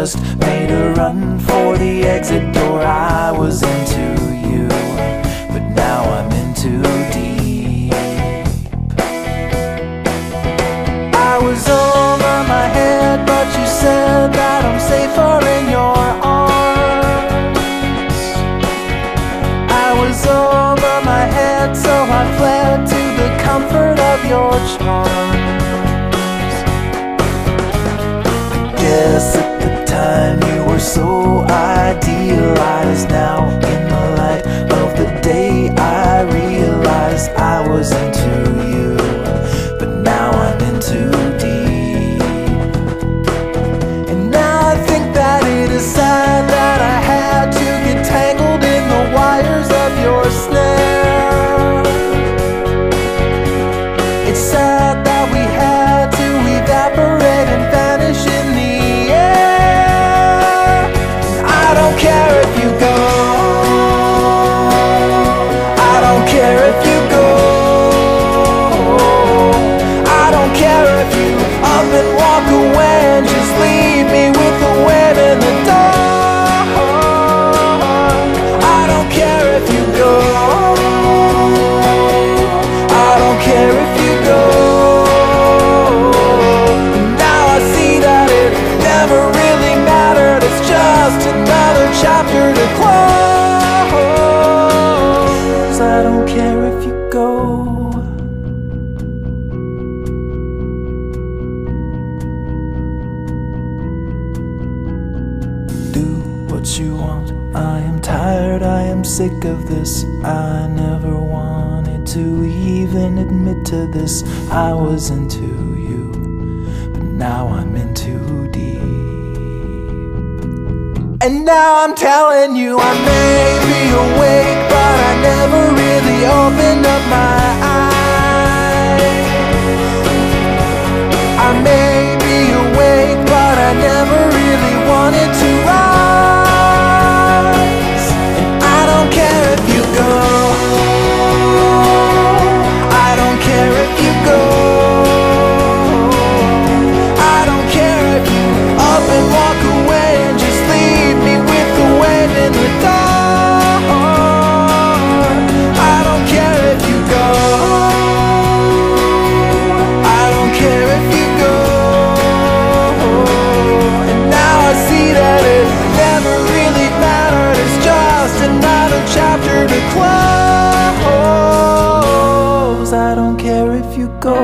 just made a run for the exit door. I was into you, but now I'm in too deep. I was over my head, but you said that I'm safer in your arms. I was over my head, so I fled to the comfort of your charms. Yes, at the time you were so idealized. Now in the light of the day I realized I was into you, but now I'm in too deep. And now I think that it is sad that I had to get tangled in the wires of your snare. It's sad that we had to evaporate and vanish in the I don't care if you go. I don't care if you go. I don't care if you up and walk away and just leave me with the wind in the dark. I don't care if you go. I don't care if you go. Now I see that it never really mattered. It's just another chapter to close. I don't care if you go. Do what you want. I am tired, I am sick of this. I never wanted to even admit to this. I was into you, but now I'm in too deep. And now I'm telling you, I may be awake, but I never really opened up my eyes. I may be awake, but I never really wanted to rise. And I don't care if you go. I don't care if you go. I don't care if you up and walk away and just leave me with the wind in the dark. I don't care if you go. I don't care if you go. And now I see that it never really mattered. It's just another chapter to close. I don't care if you go.